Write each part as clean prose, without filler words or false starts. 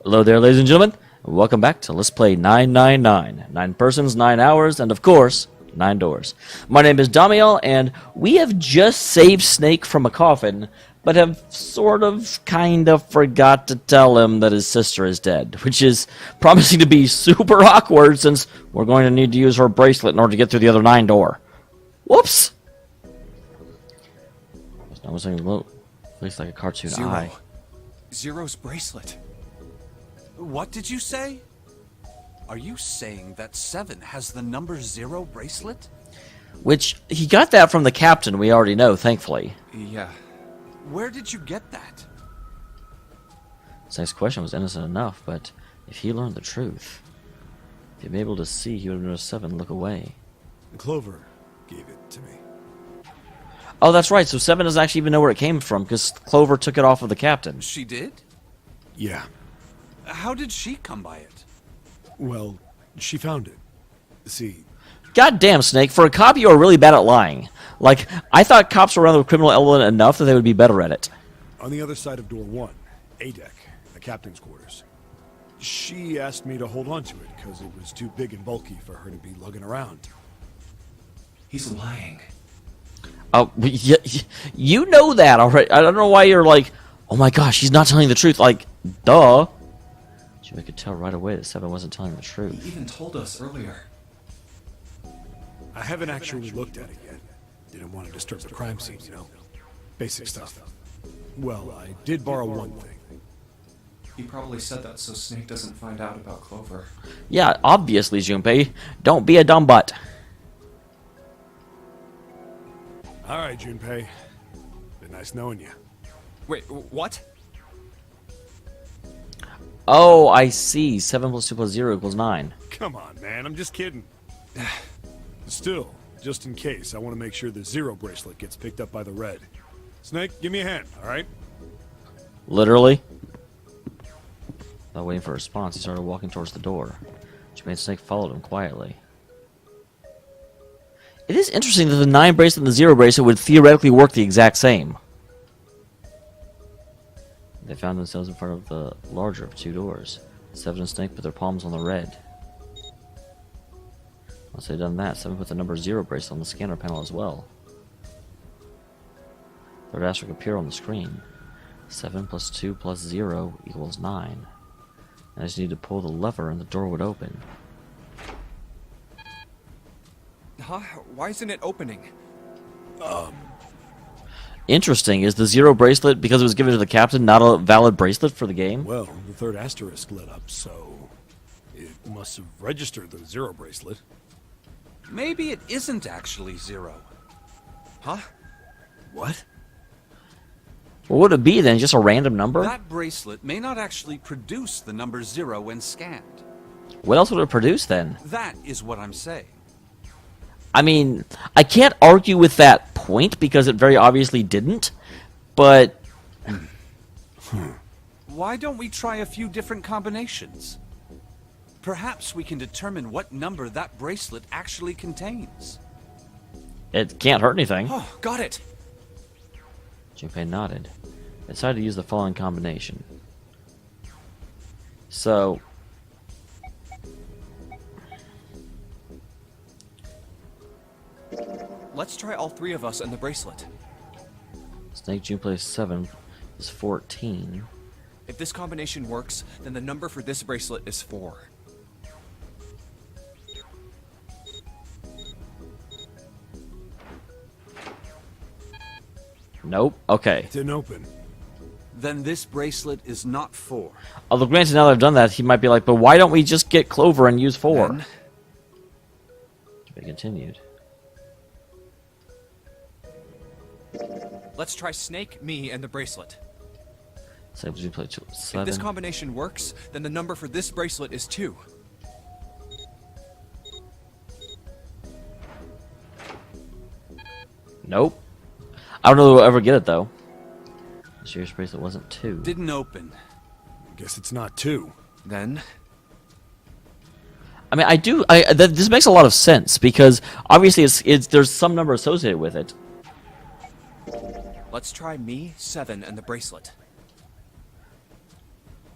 Hello there, ladies and gentlemen. Welcome back to Let's Play 999. 9 persons, 9 hours, and of course, 9 doors. My name is Dameol, and we have just saved Snake from a coffin, but have kind of forgot to tell him that his sister is dead, which is promising to be super awkward since we're going to need to use her bracelet in order to get through the other 9 door. Whoops! There's no saying look. Looks like a cartoon eye. Zero's bracelet. What did you say? Are you saying that 7 has the number 0 bracelet? Which, he got that from the captain, we already know, thankfully. Yeah. Where did you get that? This next question was innocent enough, but if he learned the truth, if he'd been able to see, he would have noticed 7 look away. Clover gave it to me. Oh, that's right, so 7 doesn't actually even know where it came from, because Clover took it off of the captain. She did? Yeah. How did she come by it? Well, she found it. See, God damn, Snake, for a cop you are really bad at lying. Like, I thought cops were around the criminal element enough that they would be better at it. on the other side of door 1, A deck, the captain's quarters. She asked me to hold on to it because it was too big and bulky for her to be lugging around. He's lying. Oh, you know that already. I don't know why you're like, oh my gosh, he's not telling the truth. Like, duh. I could tell right away that 7 wasn't telling the truth. He even told us earlier. I haven't actually looked at it yet. Didn't want to disturb the crime scene, you know? Basic stuff. Well, I did borrow one thing. He probably said that so Snake doesn't find out about Clover. Yeah, obviously, Junpei. Don't be a dumb butt. Alright, Junpei. Been nice knowing you. Wait, what? Oh, I see. 7 plus 2 plus 0 equals 9. Come on, man, I'm just kidding. Still, just in case, I want to make sure the 0 bracelet gets picked up by the red. Snake, give me a hand, alright? Literally? Without waiting for a response, he started walking towards the door. Junpei and Snake followed him quietly. It is interesting that the 9 bracelet and the 0 bracelet would theoretically work the exact same. They found themselves in front of the larger of 2 doors. 7 and Snake put their palms on the red. Once they'd done that, 7 put the number 0 bracelet on the scanner panel as well. Third asterisk appeared on the screen. 7 plus 2 plus 0 equals 9. I just need to pull the lever and the door would open. Huh? Why isn't it opening? Interesting, is the 0 bracelet, because it was given to the captain, not a valid bracelet for the game? Well, the third asterisk lit up, so it must have registered the 0 bracelet. Maybe it isn't actually 0. Huh? What? What would it be then? Just a random number? That bracelet may not actually produce the number 0 when scanned. What else would it produce then? That is what I'm saying. I mean, I can't argue with that point because it very obviously didn't, but... Why don't we try a few different combinations? Perhaps we can determine what number that bracelet actually contains. It can't hurt anything. Oh, got it! Junpei nodded. They decided to use the following combination. So... Let's try all 3 of us and the bracelet. Snake Junpei 7 is 14. If this combination works, then the number for this bracelet is 4. Nope. Okay. Didn't open. Then this bracelet is not 4. Although granted, now that I've done that, he might be like, but why don't we just get Clover and use 4? Then... Junpei continued. Let's try Snake, me, and the bracelet. Snake Junpei If 7. this combination works, then the number for this bracelet is 2. Nope. I don't know if we'll ever get it, though. The serious bracelet wasn't 2. Didn't open. Guess it's not 2. Then... I mean, this makes a lot of sense, because obviously there's some number associated with it. Let's try me, 7, and the bracelet.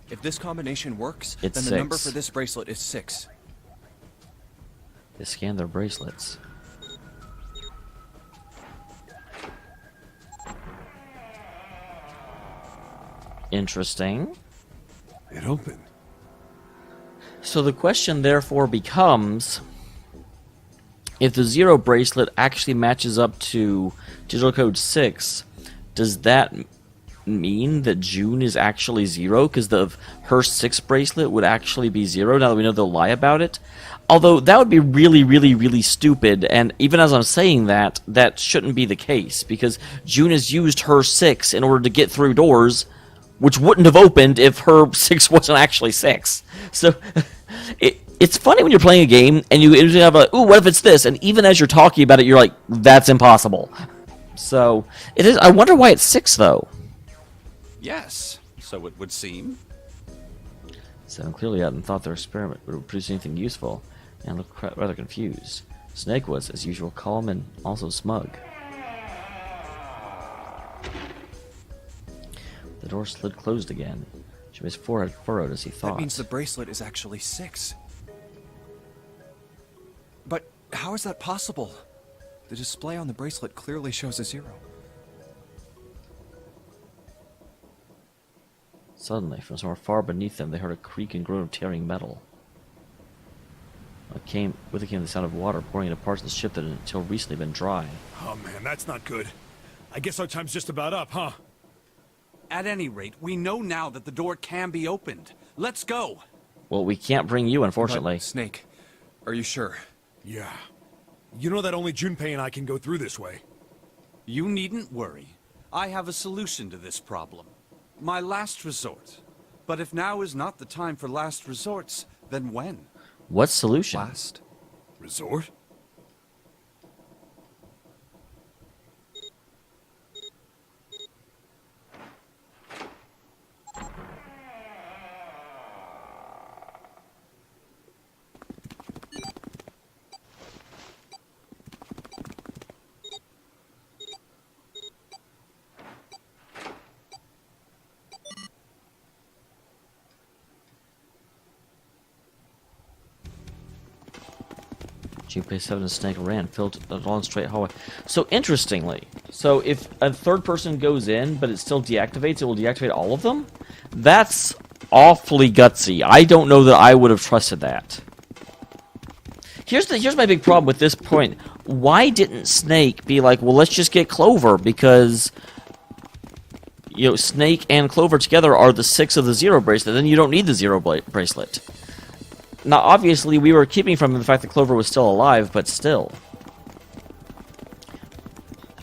If this combination works, It's then the number 6. for this bracelet is 6. They scan their bracelets. Interesting. It opened. So the question therefore becomes, if the 0 bracelet actually matches up to digital code 6, does that mean that June is actually 0? Because her 6 bracelet would actually be 0, now that we know they'll lie about it? Although that would be really, really, really stupid, and even as I'm saying that, that shouldn't be the case, because June has used her 6 in order to get through doors, which wouldn't have opened if her 6 wasn't actually 6. So, it's funny when you're playing a game, and you usually have a, ooh, what if it's this? And even as you're talking about it, you're like, that's impossible. So, it is. I wonder why it's 6, though. Yes, so it would seem. Seven clearly hadn't thought their experiment would produce anything useful, and looked rather confused. Snake was, as usual, calm and also smug. The door slid closed again. Jimmy's forehead furrowed as he thought. That means the bracelet is actually 6. But how is that possible? The display on the bracelet clearly shows a 0. Suddenly, from somewhere far beneath them, they heard a creak and groan of tearing metal. With it came the sound of water pouring into parts of the ship that had until recently been dry. Oh man, that's not good. I guess our time's just about up, huh? At any rate, we know now that the door can be opened. Let's go. Well, we can't bring you, unfortunately. But, Snake, are you sure? Yeah. You know that only Junpei and I can go through this way. You needn't worry. I have a solution to this problem. My last resort. But if now is not the time for last resorts, then when? What solution? Last? Resort? Junpei 7 and Snake ran, filled a long straight hallway. So interestingly, so if a third person goes in, but it still deactivates, it will deactivate all of them? That's awfully gutsy. I don't know that I would have trusted that. Here's my big problem with this point. Why didn't Snake be like, well, let's just get Clover, because you know, Snake and Clover together are the 6 of the 0 bracelet, then you don't need the 0 bracelet. Now, obviously, we were keeping from the fact that Clover was still alive, but still.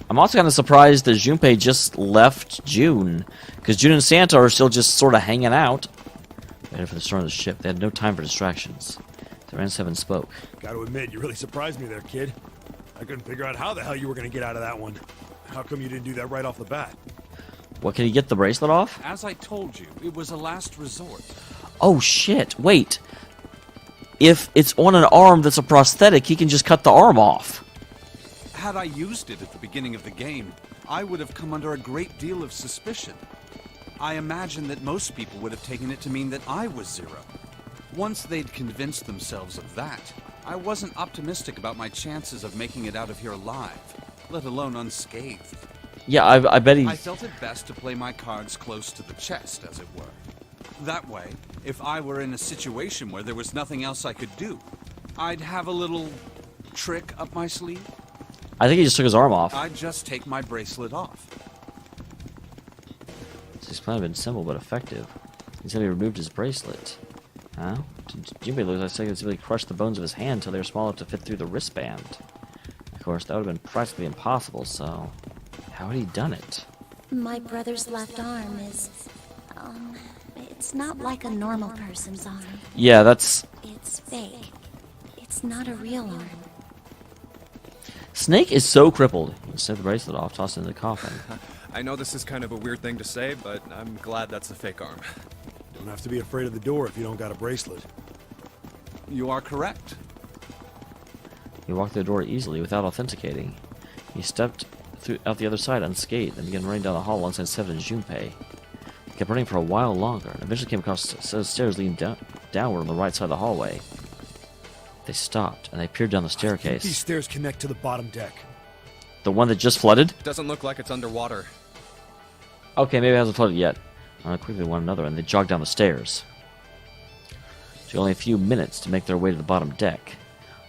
I'm also kind of surprised that Junpei just left June, because June and Santa are still just sort of hanging out. Waiting for the storm of the ship. They had no time for distractions. The Ran 7 spoke. Gotta admit, you really surprised me there, kid. I couldn't figure out how the hell you were gonna get out of that one. How come you didn't do that right off the bat? What, can he get the bracelet off? As I told you, it was a last resort. Oh, shit. Wait. If it's on an arm that's a prosthetic, he can just cut the arm off. Had I used it at the beginning of the game, I would have come under a great deal of suspicion. I imagine that most people would have taken it to mean that I was 0. Once they'd convinced themselves of that, I wasn't optimistic about my chances of making it out of here alive, let alone unscathed. Yeah, I bet he... I felt it best to play my cards close to the chest, as it were. That way, if I were in a situation where there was nothing else I could do, I'd have a little trick up my sleeve. I think he just took his arm off. I'd just take my bracelet off. His plan had been simple but effective. He said he removed his bracelet. Huh? Junpei looks like he simply crushed the bones of his hand until they were small enough to fit through the wristband. Of course, that would have been practically impossible, so... how had he done it? My brother's left arm is... it's not like a normal person's arm. Yeah, that's... It's fake. It's not a real arm. Snake is so crippled. He snip the bracelet off, tossed it in the coffin. I know this is kind of a weird thing to say, but I'm glad that's a fake arm. Don't have to be afraid of the door if you don't got a bracelet. You are correct. He walked through the door easily without authenticating. He stepped out the other side unscathed and began running down the hall alongside Seven and Junpei. kept running for a while longer, and eventually came across a set of stairs leading downward on the right side of the hallway. They stopped, and they peered down the These staircase. stairs connect to the bottom deck. The one that just flooded? Doesn't look like it's underwater. Okay, maybe it hasn't flooded yet. Quickly to one another, and they jogged down the stairs. It took only a few minutes to make their way to the bottom deck.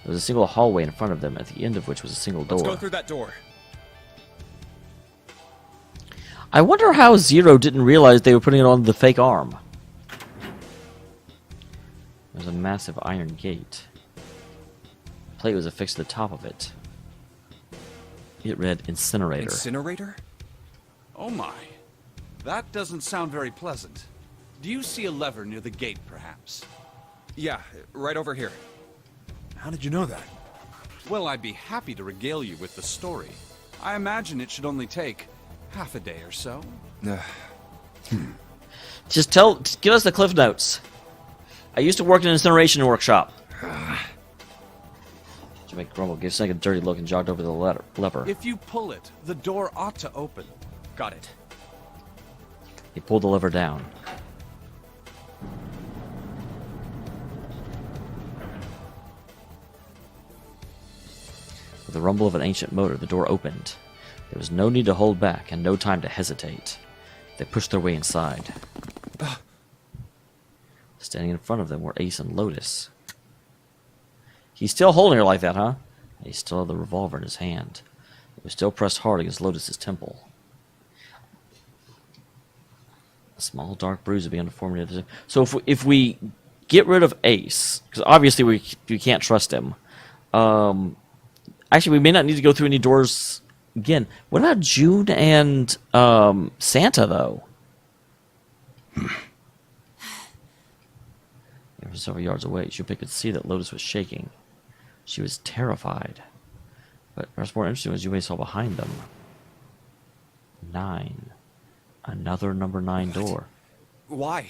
There was a single hallway in front of them, at the end of which was a single door. Let's go through that door. I wonder how Zero didn't realize they were putting it on the fake arm. There's a massive iron gate. A plate was affixed to the top of it. It read Incinerator. Incinerator? Oh my. That doesn't sound very pleasant. Do you see a lever near the gate, perhaps? Yeah, right over here. How did you know that? Well, I'd be happy to regale you with the story. I imagine it should only take half a day or so. Just give us the cliff notes. I used to work in an incineration workshop. Jamaica grumbled, gave Snake a dirty look, and jogged over the lever. If you pull it, the door ought to open. Got it. He pulled the lever down. With the rumble of an ancient motor, the door opened. There was no need to hold back and no time to hesitate. They pushed their way inside. Standing in front of them were Ace and Lotus. He's still holding her like that, huh? He still had the revolver in his hand. It was still pressed hard against Lotus's temple. A small dark bruise began to form near the... So if we get rid of Ace, because obviously we can't trust him. Actually, we may not need to go through any doors again. What about June and Santa, though? From several yards away, Junpei could see that Lotus was shaking. She was terrified. But perhaps more interesting was Junpei saw behind them. 9. Another number 9 door. Why?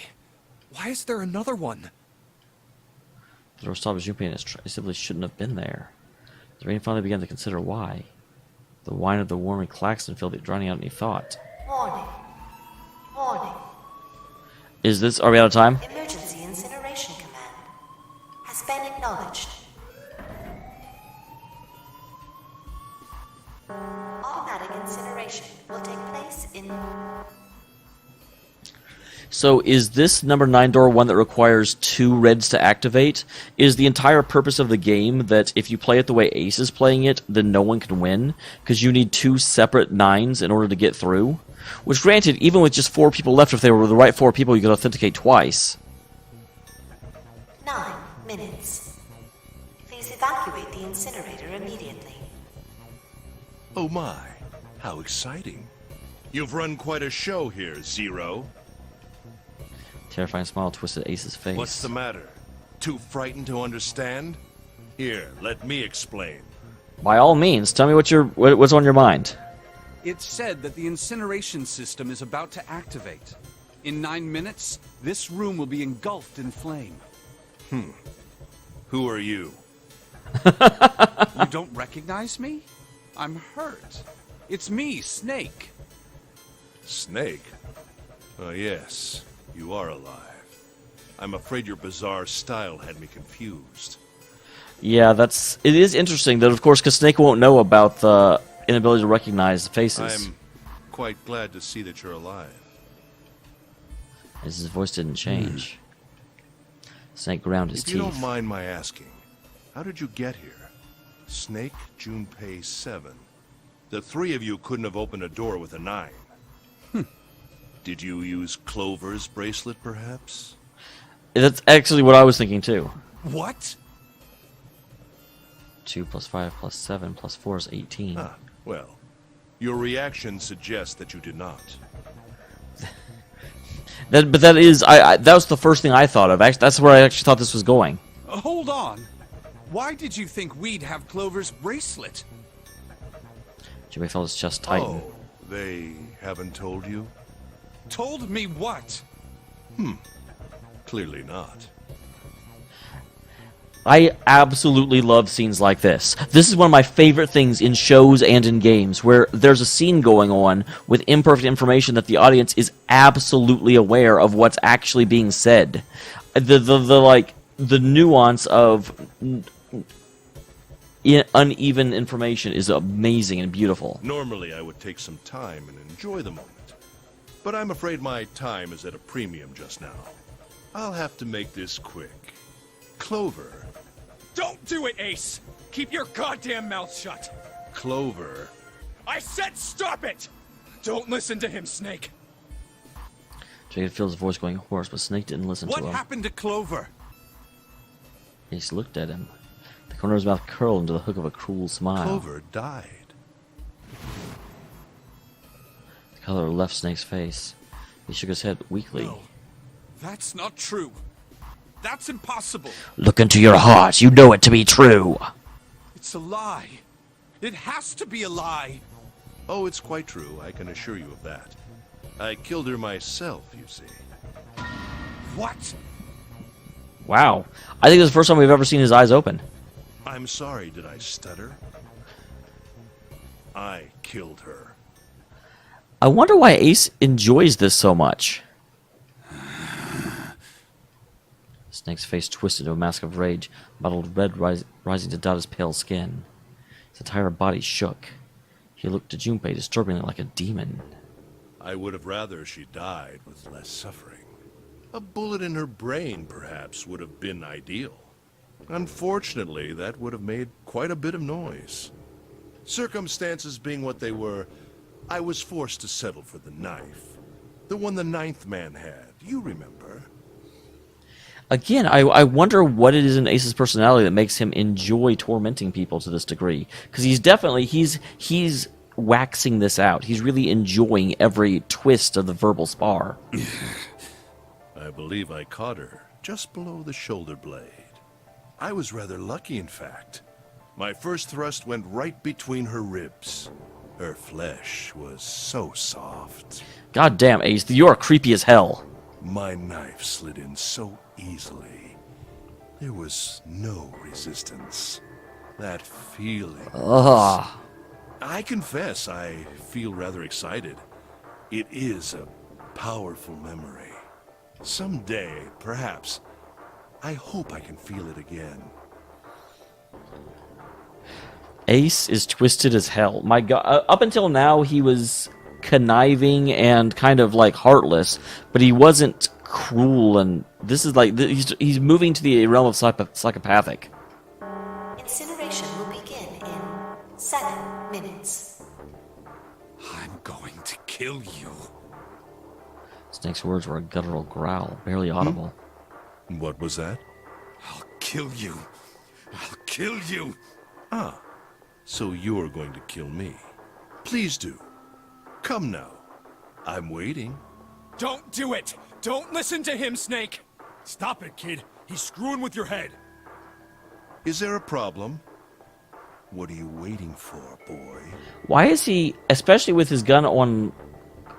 Why is there another one? The door stopped as Junpei and it simply shouldn't have been there. The rain finally began to consider why. The whine of the warming klaxon filled it, drowning out any thought. Warning. Warning. Are we out of time? Emergency incineration command has been acknowledged. Automatic incineration will take place in... So is this number 9 door one that requires 2 reds to activate? Is the entire purpose of the game that if you play it the way Ace is playing it, then no one can win? Because you need 2 separate 9s in order to get through? Which granted, even with just 4 people left, if they were the right 4 people, you could authenticate twice. 9 minutes. Please evacuate the incinerator immediately. Oh my, how exciting. You've run quite a show here, Zero. Terrifying smile twisted Ace's face. What's the matter? Too frightened to understand? Here, let me explain. By all means, tell me what's on your mind. It's said that the incineration system is about to activate. In 9 minutes, this room will be engulfed in flame. Who are you? You don't recognize me? I'm hurt. It's me, Snake. Snake? Oh yes, you are alive. I'm afraid your bizarre style had me confused. Yeah, it is interesting that, of course, because Snake won't know about the inability to recognize faces. I'm quite glad to see that you're alive. His voice didn't change. Snake ground his If you teeth. don't mind my asking, how did you get here? Snake, Junpei, 7. The 3 of you couldn't have opened a door with a 9. Did you use Clover's bracelet, perhaps? That's actually what I was thinking, too. What? 2 + 5 + 7 + 4 is 18. Ah, well, your reaction suggests that you did not. That was the first thing I thought of. That's where I actually thought this was going. Hold on. Why did you think we'd have Clover's bracelet? Jimmy felt his chest tighten. Oh, they haven't told you? Told me what? Clearly not. I absolutely love scenes like this. This is one of my favorite things in shows and in games, where there's a scene going on with imperfect information that the audience is absolutely aware of what's actually being said. The nuance of uneven information is amazing and beautiful. Normally, I would take some time and enjoy the moment. But I'm afraid my time is at a premium just now. I'll have to make this quick. Clover. Don't do it, Ace! Keep your goddamn mouth shut! Clover. I said stop it! Don't listen to him, Snake! Jake could feel his voice going hoarse, but Snake didn't listen What to him. happened to Clover? Ace looked at him. The corner of his mouth curled into the hook of a cruel smile. Clover died. The color left Snake's face. He shook his head weakly. No, that's not true. That's impossible. Look into your heart. You know it to be true. It's a lie. It has to be a lie. Oh, it's quite true. I can assure you of that. I killed her myself, you see. What? Wow. I think this is the first time we've ever seen his eyes open. I'm sorry, did I stutter? I killed her. I wonder why Ace enjoys this so much. Snake's face twisted into a mask of rage, mottled red rising to dot his pale skin. His entire body shook. He looked to Junpei disturbingly like a demon. I would have rather she died with less suffering. A bullet in her brain, perhaps, would have been ideal. Unfortunately, that would have made quite a bit of noise. Circumstances being what they were, I was forced to settle for the knife. The one the ninth man had, you remember. Again, I wonder what it is in Ace's personality that makes him enjoy tormenting people to this degree. Because he's waxing this out. He's really enjoying every twist of the verbal spar. I believe I caught her just below the shoulder blade. I was rather lucky, in fact. My first thrust went right between her ribs. Her flesh was so soft. God damn, Ace, you're creepy as hell. My knife slid in so easily. There was no resistance. That feeling. Ugh. I confess I feel rather excited. It is a powerful memory. Someday, perhaps, I hope I can feel it again. Ace is twisted as hell. My God, up until now he was conniving and kind of like heartless, but he wasn't cruel. And this is like he's moving to the realm of psychopathic. Incineration will begin in 7 minutes. I'm going to kill you. Snake's words were a guttural growl, barely audible. What was that? I'll kill you. I'll kill you. Ah, so you're going to kill me. Please do. Come now. I'm waiting. Don't do it! Don't listen to him, Snake! Stop it, kid. He's screwing with your head. Is there a problem? What are you waiting for, boy? Why is he, especially with his gun on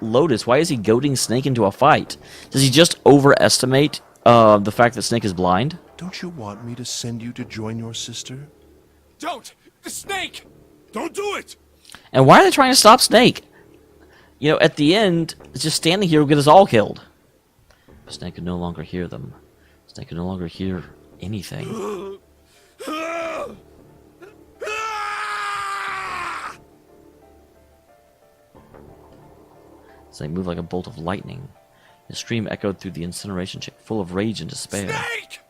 Lotus, why is he goading Snake into a fight? Does he just overestimate the fact that Snake is blind? Don't you want me to send you to join your sister? Don't! The Snake! Don't do it! And why are they trying to stop Snake? You know, at the end, just standing here will get us all killed. Snake could no longer hear them. Snake could no longer hear anything. Snake moved like a bolt of lightning. His scream echoed through the incineration chamber, full of rage and despair. Snake!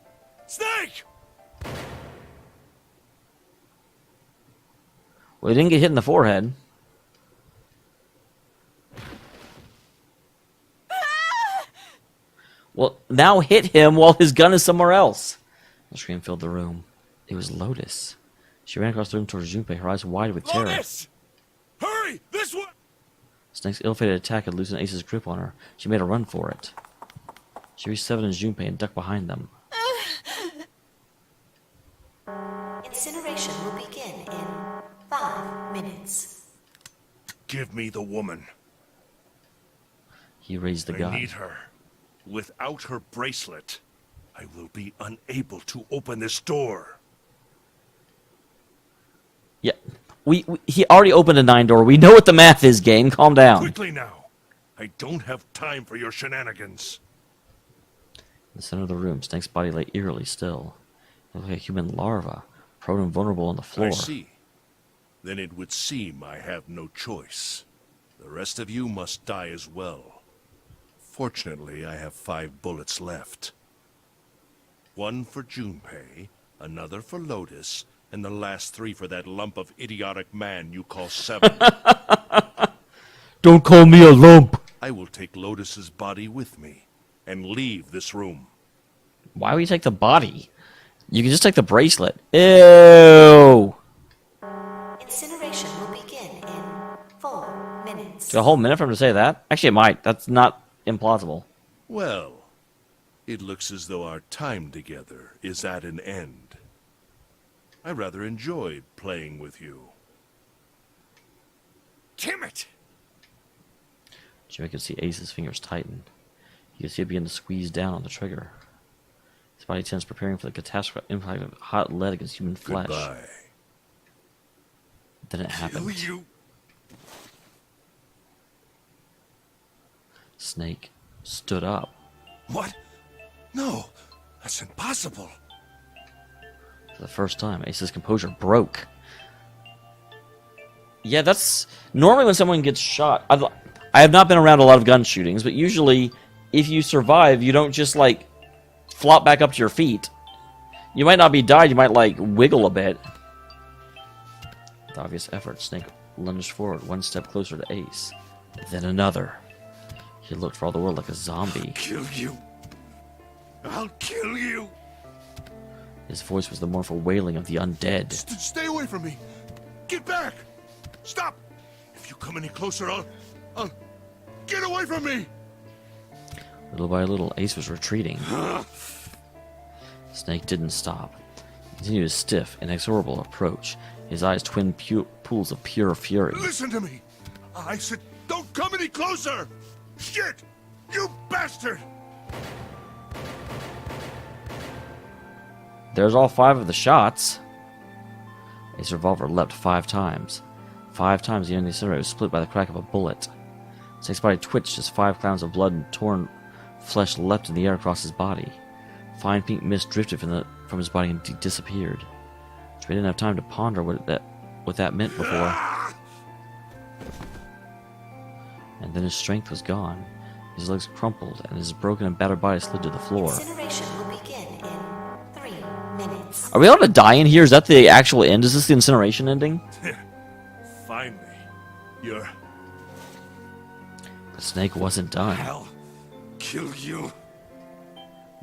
Snake! Well, he didn't get hit in the forehead. Well, now hit him while his gun is somewhere else. The scream filled the room. It was Lotus. She ran across the room towards Junpei, her eyes wide with terror. Lotus! Hurry! This way! Snake's ill-fated attack had loosened Ace's grip on her. She made a run for it. She reached Seven and Junpei and ducked behind them. Incineration will begin in 5 minutes. Give me the woman. He raised the I gun. need her. Without her bracelet, I will be unable to open this door. Yeah. He already opened a 9 door. We know what the math is, game. Calm down. Quickly now. I don't have time for your shenanigans. In the center of the room, Snake's body lay eerily still. It looked like a human larva, prone and vulnerable on the floor. I see. Then it would seem I have no choice. The rest of you must die as well. Fortunately, I have 5 bullets left. 1 for Junpei, another for Lotus, and the last 3 for that lump of idiotic man you call Seven. Don't call me a lump. I will take Lotus's body with me and leave this room. Why would you take the body? You can just take the bracelet. Ew. Incineration will begin in 4 minutes. A whole minute for him to say that? Actually, it might. That's not implausible. Well, it looks as though our time together is at an end. I rather enjoyed playing with you. Damn it! Jimmy could see Ace's fingers tighten. He could see it begin to squeeze down on the trigger. His body tensed, preparing for the catastrophic impact of hot lead against human flesh. Goodbye. Then it happened. Kill you. Snake stood up. What? No, that's impossible. For the first time, Ace's composure broke. Yeah, that's... Normally when someone gets shot... I have not been around a lot of gun shootings, but usually, if you survive, you don't just, like, flop back up to your feet. You might not be died, you might, like, wiggle a bit. With obvious effort, Snake lunged forward, 1 step closer to Ace. Then another. He looked for all the world like a zombie. Kill you. I'll kill you. His voice was the mournful wailing of the undead. Stay away from me. Get back. Stop. If you come any closer, I'll... Get away from me. Little by little, Ace was retreating. Snake didn't stop. He continued his stiff, inexorable approach, his eyes twin pools of pure fury. Listen to me. I said don't come any closer. Shit. You bastard. There's all 5 of the shots. Ace's revolver leapt 5 times. 5 times the enemy incinerator was split by the crack of a bullet. Snake's body twitched as 5 clouds of blood and torn flesh leapt in the air across his body. Fine pink mist drifted from his body and disappeared. He didn't have time to ponder what that meant before. And then his strength was gone. His legs crumpled, and his broken and battered body slid to the floor. Incineration will begin in 3 minutes. Are we allowed to die in here? Is that the actual end? Is this the incineration ending? Finally. You're... The snake wasn't done. I'll kill you.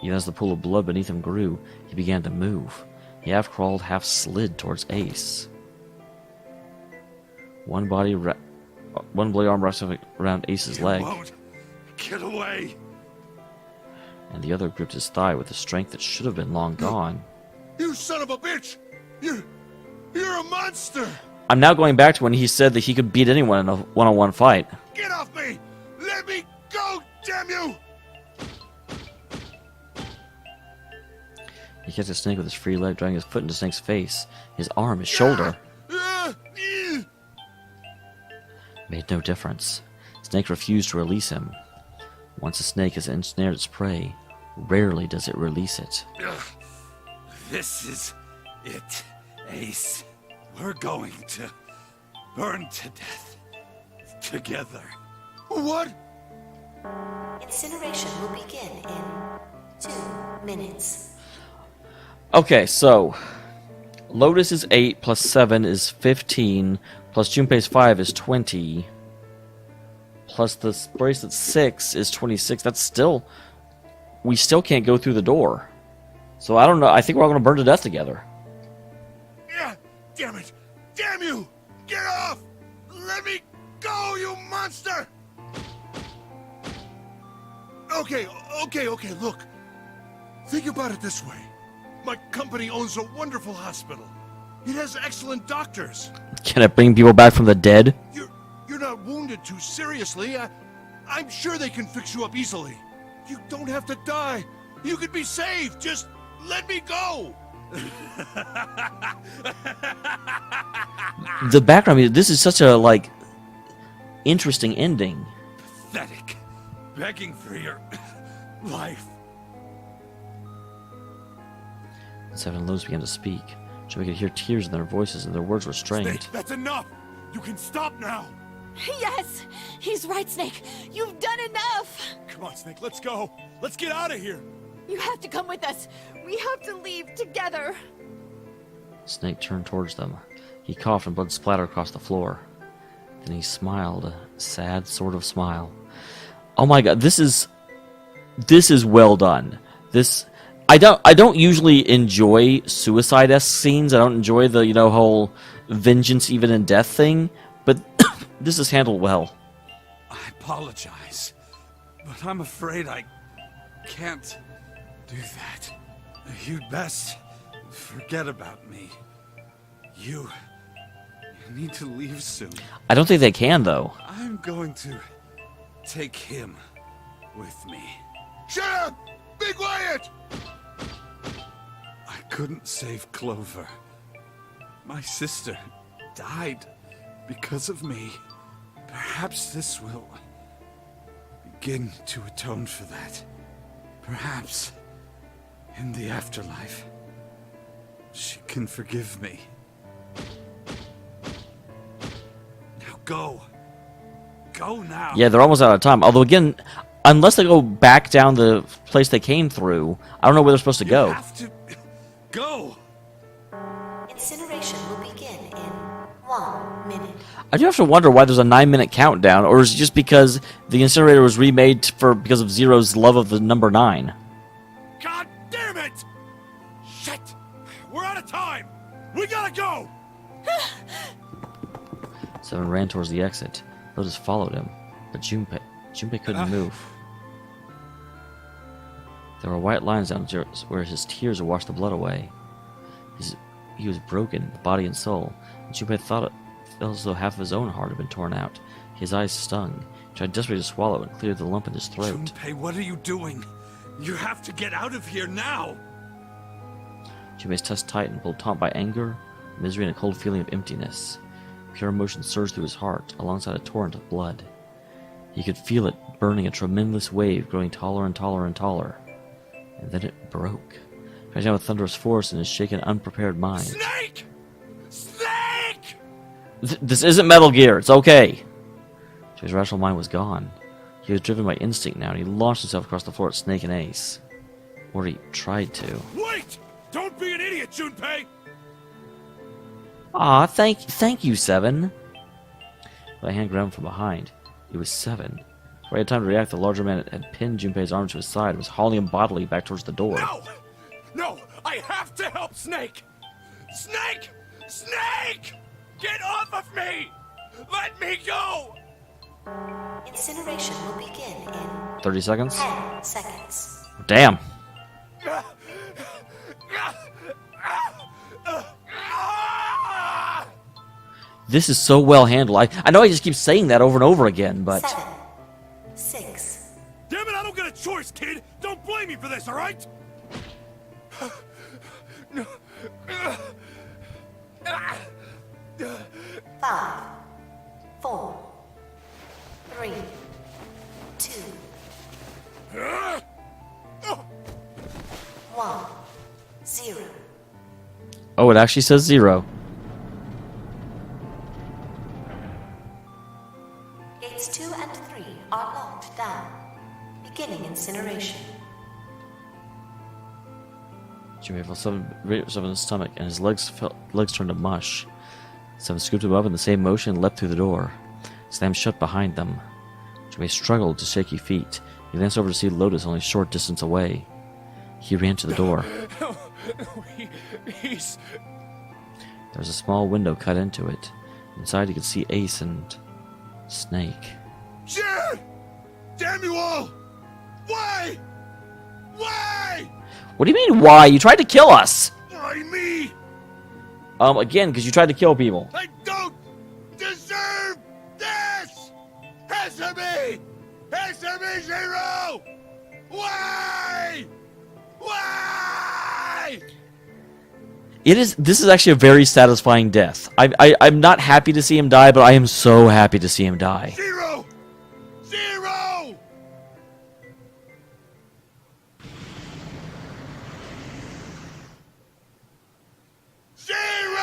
Even as the pool of blood beneath him grew, he began to move. He half crawled, half slid towards Ace. One bloody arm wrapped around Ace's leg, Won't. Get away. and the other gripped his thigh with a strength that should have been long gone. You son of a bitch. You're a monster. I'm now going back to when he said that he could beat anyone in a one-on-one fight. Get off me. Let me go, damn you. He kicked the snake with his free leg, driving his foot into Snake's face, his arm, his shoulder. Made no difference. Snake refused to release him. Once a snake has ensnared its prey, rarely does it release it. This is it, Ace. We're going to burn to death together. What? Incineration will begin in 2 minutes. Okay, so Lotus is 8 plus 7 is 15 plus Junpei's 5 is 20 plus the bracelet 6 is 26. That's still... We still can't go through the door. So I don't know. I think we're all going to burn to death together. Yeah, damn it. Damn you. Get off. Let me go, you monster. Okay, look. Think about it this way. My company owns a wonderful hospital. It has excellent doctors. Can it bring people back from the dead? You're not wounded too seriously. I'm sure they can fix you up easily. You don't have to die. You could be saved. Just let me go. The background music, this is such a, like, interesting ending. Pathetic. Begging for your life. Seven and Lois began to speak. Junpei could hear tears in their voices, and their words were strained. Snake, that's enough! You can stop now! Yes! He's right, Snake! You've done enough! Come on, Snake, let's go! Let's get out of here! You have to come with us! We have to leave together! Snake turned towards them. He coughed and blood splattered across the floor. Then he smiled, a sad sort of smile. Oh my god, this is well done. I don't usually enjoy suicide-esque scenes. I don't enjoy the, whole vengeance even in death thing, but this is handled well. I apologize, but I'm afraid I can't do that. You'd best forget about me. You need to leave soon. I don't think they can, though. I'm going to take him with me. Shut up! Be quiet! I couldn't save Clover. My sister died because of me. Perhaps this will begin to atone for that. Perhaps in the afterlife, she can forgive me. Now go. Go now. Yeah, they're almost out of time. Although, again, unless they go back down the place they came through, I don't know where they're supposed to go. You have to go. Incineration will begin in 1 minute. I do have to wonder why there's a 9-minute countdown, or is it just because the incinerator was remade because of Zero's love of the number 9? God damn it! Shit! We're out of time! We gotta go! Seven ran towards the exit. Lotus followed him, but Junpei couldn't move. There were white lines down where his tears had washed the blood away. He was broken, body and soul, and Junpei felt as though half of his own heart had been torn out. His eyes stung. He tried desperately to swallow and clear the lump in his throat. Junpei, what are you doing? You have to get out of here now! Junpei's chest tightened, pulled taut by anger, misery, and a cold feeling of emptiness. Pure emotion surged through his heart, alongside a torrent of blood. He could feel it burning, a tremendous wave, growing taller and taller and taller. And then it broke, crashing down with thunderous force in his shaken, unprepared mind. Snake! Snake! This isn't Metal Gear, it's okay! His rational mind was gone. He was driven by instinct now, and he launched himself across the floor at Snake and Ace. Or he tried to. Wait! Don't be an idiot, Junpei! Aw, thank you, Seven. With a hand grabbed from behind, it was Seven. Before he had time to react, the larger man had pinned Junpei's arm to his side and was hauling him bodily back towards the door. No! No! I have to help Snake! Snake! Snake! Get off of me! Let me go! Incineration will begin in 30 seconds? 10 seconds. Damn. This is so well handled. I know I just keep saying that over and over again, but... 7, 6. Damn it, I don't get a choice, kid! Don't blame me for this, alright? No. 5, 4, 3, 2, 1, 0. Oh, it actually says 0. Gates 2 and 3 are locked down. Beginning incineration. Junpei felt something in his stomach, and his legs turned to mush. Seven scooped him up in the same motion and leapt through the door. It slammed shut behind them. Junpei struggled to shaky feet. He glanced over to see Lotus only a short distance away. He ran to the door. He's... There was a small window cut into it. Inside he could see Ace and Snake. Shit! Dameol! Why? Why? What do you mean, why? You tried to kill us! Why me? Again, because you tried to kill people. I don't deserve this! Answer me! Answer me, Zero! Why? This is actually a very satisfying death. I'm not happy to see him die, but I am so happy to see him die. Zero! Zero! Zero!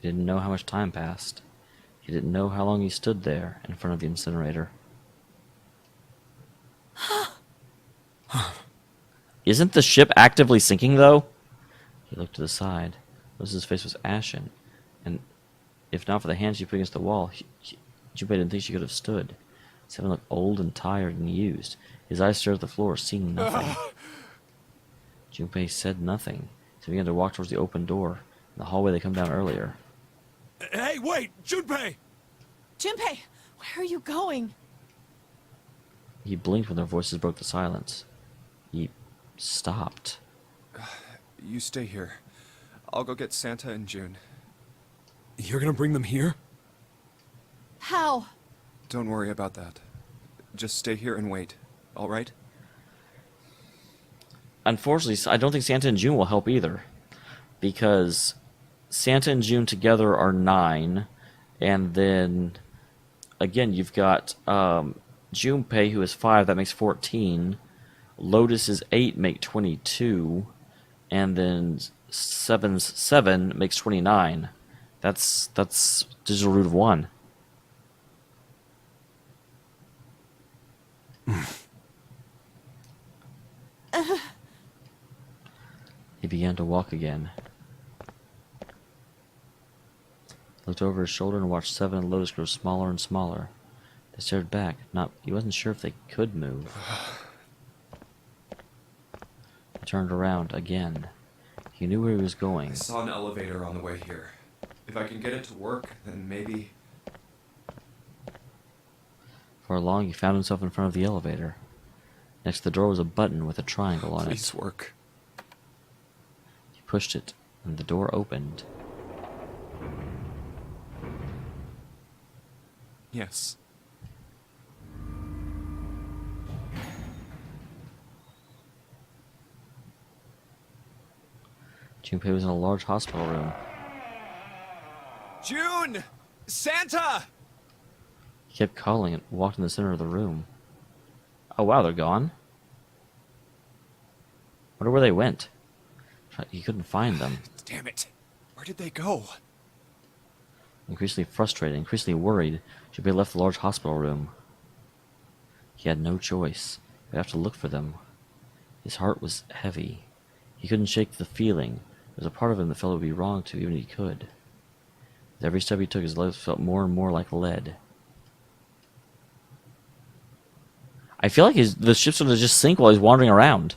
He didn't know how much time passed. He didn't know how long he stood there in front of the incinerator. Isn't the ship actively sinking, though? He looked to the side. His face was ashen, and if not for the hand she put against the wall, Junpei didn't think she could have stood. Seven looked old and tired and used. His eyes stared at the floor, seeing nothing. Junpei said nothing, so he began to walk towards the open door in the hallway they come down earlier. Hey, wait! Junpei! Junpei, where are you going? He blinked when their voices broke the silence. He stopped. You stay here. I'll go get Santa and June. You're gonna bring them here? How? Don't worry about that. Just stay here and wait, all right? Unfortunately, I don't think Santa and June will help either. Because Santa and June together are 9. And then, again, you've got Junpei, who is 5. That makes 14. Lotus is 8, make 22. And then 7's 7 makes 29. That's digital root of 1. He began to walk again. Looked over his shoulder and watched 7 and Lotus grow smaller and smaller. They stared back. He wasn't sure if they could move. He turned around again. He knew where he was going. I saw an elevator on the way here. If I can get it to work, then maybe... For long, he found himself in front of the elevator. Next to the door was a button with a triangle on Please it. work. He pushed it, and the door opened. Yes. Junpei was in a large hospital room. June! Santa! He kept calling and walked in the center of the room. Oh wow, they're gone? Wonder where they went. He couldn't find them. Damn it. Where did they go? Increasingly frustrated, increasingly worried, Junpei left the large hospital room. He had no choice. He would have to look for them. His heart was heavy. He couldn't shake the feeling. There was a part of him that felt it would be wrong to, even if he could. With every step he took, his legs felt more and more like lead. I feel like the ship's going to just sink while he's wandering around.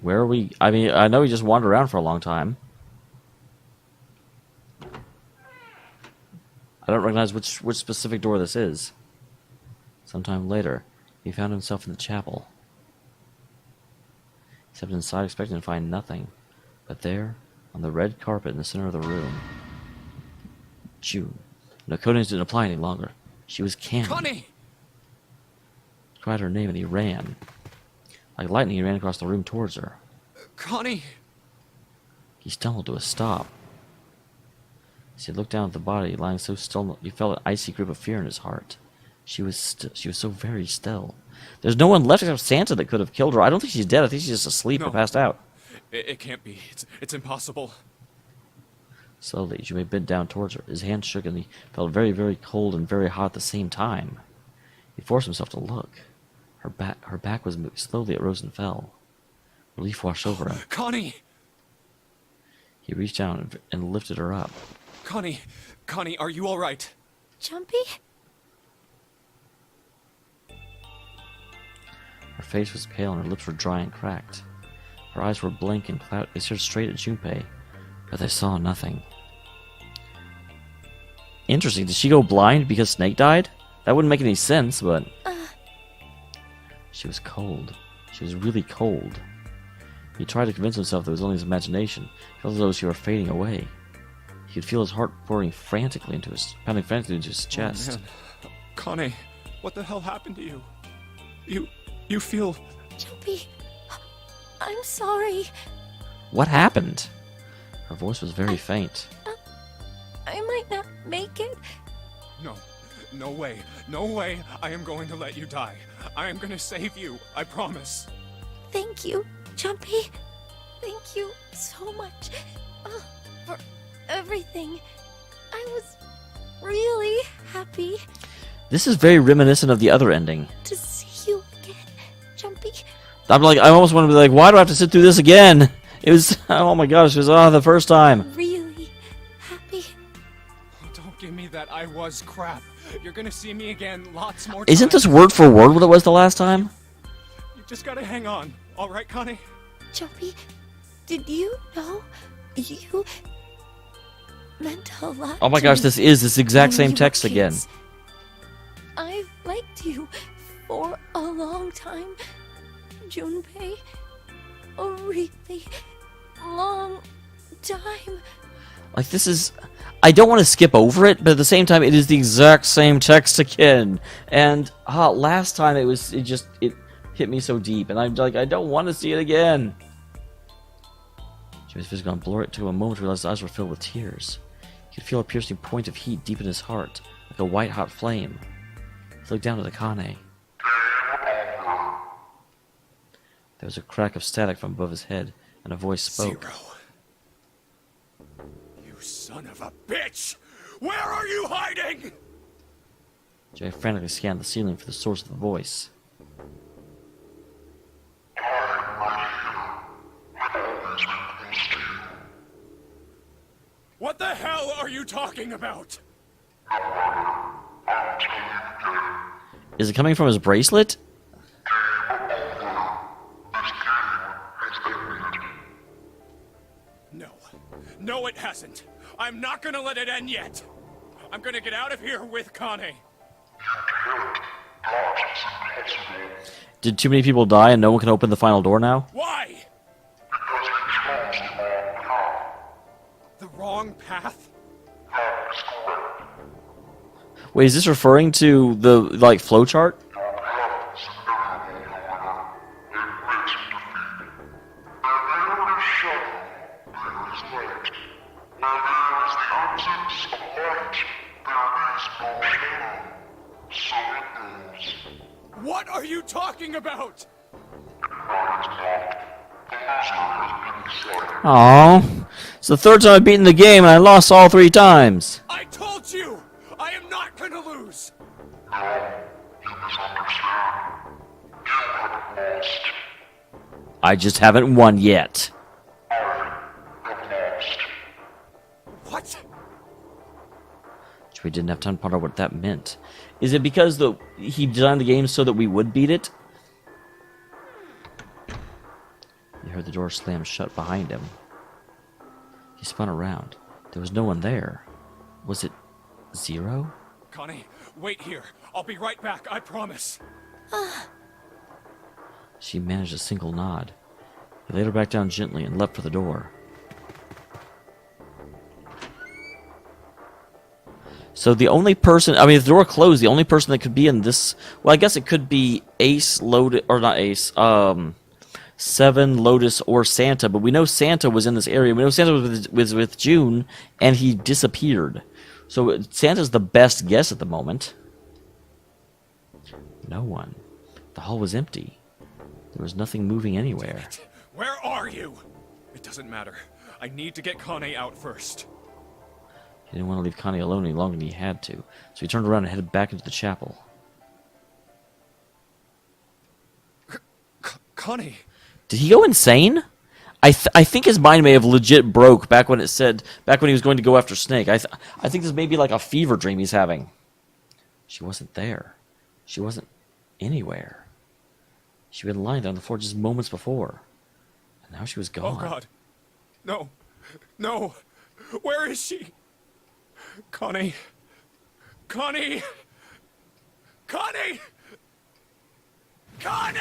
Where are we? I mean, I know he just wandered around for a long time. I don't recognize which specific door this is. Sometime later, he found himself in the chapel. He stepped inside expecting to find nothing. But there, on the red carpet in the center of the room, June. No, codenames didn't apply any longer. She was Candy. Connie! He cried her name and he ran. Like lightning, he ran across the room towards her. Connie! He stumbled to a stop. As he looked down at the body lying so still, he felt an icy grip of fear in his heart. She was so very still. There's no one left except Santa that could have killed her. I don't think she's dead. I think she's just asleep or passed out. It can't be. It's impossible. Slowly, Junpei bent down towards her. His hand shook and he felt very, very cold and very hot at the same time. He forced himself to look. Her back was moving. Slowly it rose and fell. Relief washed over him. Connie! He reached down and lifted her up. Connie, are you all right? Jumpy? Her face was pale and her lips were dry and cracked. Her eyes were blank and clouded. They stared straight at Junpei, but they saw nothing. Interesting. Did she go blind because Snake died? That wouldn't make any sense, but... She was cold. She was really cold. He tried to convince himself that it was only his imagination. He felt as though she were fading away. He could feel his heart pounding frantically into his chest. Man. Connie, what the hell happened to you? You feel... Jumpy, I'm sorry. What happened? Her voice was very faint. I might not make it. No. No way. No way I am going to let you die. I am going to save you. I promise. Thank you, Jumpy. Thank you so much for everything. I was really happy This is very reminiscent of the other ending. to see you again, Jumpy. I almost want to be like, why do I have to sit through this again? It was, oh my gosh, it was, the first time. Really happy. Don't give me that I was crap. You're going to see me again lots more Isn't times. this word for word what it was the last time? You just got to hang on. All right, Connie? Jumpy, did you know you meant a lot Oh my to gosh, me this is this exact when same we were text again. kids. I've liked you for a long time, Junpei. A really long time. Like, this is... I don't want to skip over it, but at the same time, it is the exact same text again. And last time it hit me so deep, and I'm like, I don't want to see it again. Jimmy's face gone blurry. It took him a moment to realize his eyes were filled with tears. He could feel a piercing point of heat deep in his heart, like a white-hot flame. He looked down at Akane. There was a crack of static from above his head, and a voice spoke. Zero. You son of a bitch! Where are you hiding? Jimmy frantically scanned the ceiling for the source of the voice. What the hell are you talking about? Is it coming from his bracelet? No. No, it hasn't. I'm not gonna let it end yet. I'm gonna get out of here with Connie. Did too many people die and no one can open the final door now? Why? The wrong path? Wait, is this referring to the, flowchart? What are you talking about? Aww. It's the third time I've beaten the game and I lost all 3 times. I told you! I am not gonna lose! I just haven't won yet. What? We didn't have time to ponder what that meant. Is it because he designed the game so that we would beat it? He heard the door slam shut behind him. He spun around. There was no one there. Was it Zero? Connie, wait here. I'll be right back, I promise. She managed a single nod. He laid her back down gently and leapt for the door. So the only person, if the door closed, the only person that could be in this, well, I guess it could be Ace, or not Ace, Seven, Lotus, or Santa, but we know Santa was in this area. We know Santa was with June, and he disappeared. So Santa's the best guess at the moment. No one. The hall was empty. There was nothing moving anywhere. Where are you? It doesn't matter. I need to get Connie out first. He didn't want to leave Connie alone any longer than he had to, so he turned around and headed back into the chapel. Connie! Did he go insane? I think his mind may have legit broke back when he was going to go after Snake. I think this may be like a fever dream he's having. She wasn't there. She wasn't anywhere. She'd been lying there on the floor just moments before. And now she was gone. Oh God. No. No. Where is she? Connie. Connie! Connie! Connie!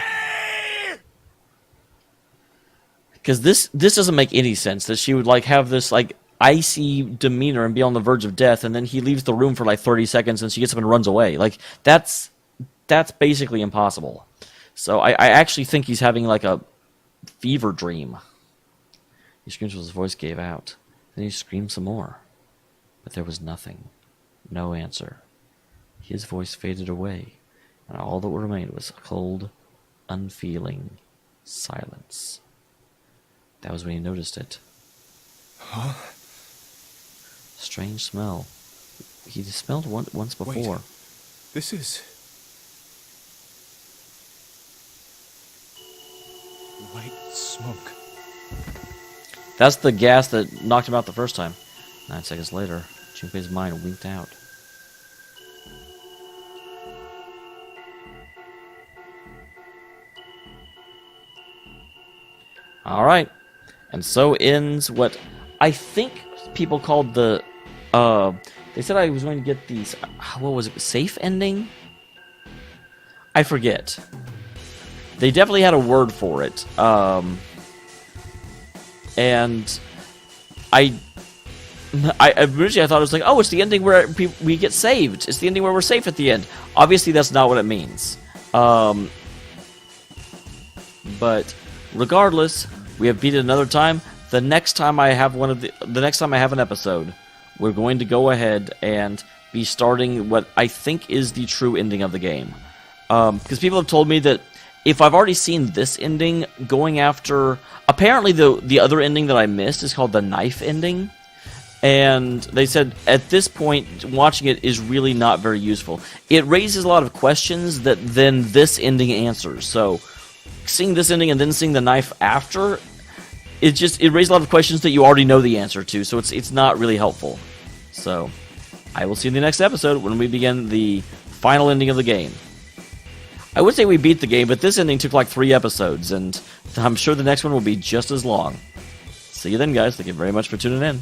Because this doesn't make any sense, that she would like have this like icy demeanor and be on the verge of death, and then he leaves the room for like 30 seconds and she gets up and runs away. Like that's basically impossible. So I actually think he's having like a fever dream. He screams till his voice gave out. Then he screamed some more. But there was nothing. No answer. His voice faded away, and all that remained was cold, unfeeling silence. That was when he noticed it. Huh? Strange smell. He smelled once before. Wait. This is... white smoke. That's the gas that knocked him out the first time. 9 seconds later, Junpei's mind winked out. Alright. And so ends what I think people called the... they said I was going to get these... what was it? Safe ending? I forget. They definitely had a word for it. And originally I thought it was like, oh, it's the ending where we get saved. It's the ending where we're safe at the end. Obviously, that's not what it means. But regardless, we have beat it another time. The next time I have an episode, we're going to go ahead and be starting what I think is the true ending of the game. Because people have told me that if I've already seen this ending, going after... Apparently, the other ending that I missed is called the knife ending. And they said, at this point, watching it is really not very useful. It raises a lot of questions that then this ending answers. So, seeing this ending and then seeing the knife after, it raises a lot of questions that you already know the answer to. So, it's not really helpful. So, I will see you in the next episode when we begin the final ending of the game. I would say we beat the game, but this ending took like 3 episodes, and I'm sure the next one will be just as long. See you then, guys. Thank you very much for tuning in.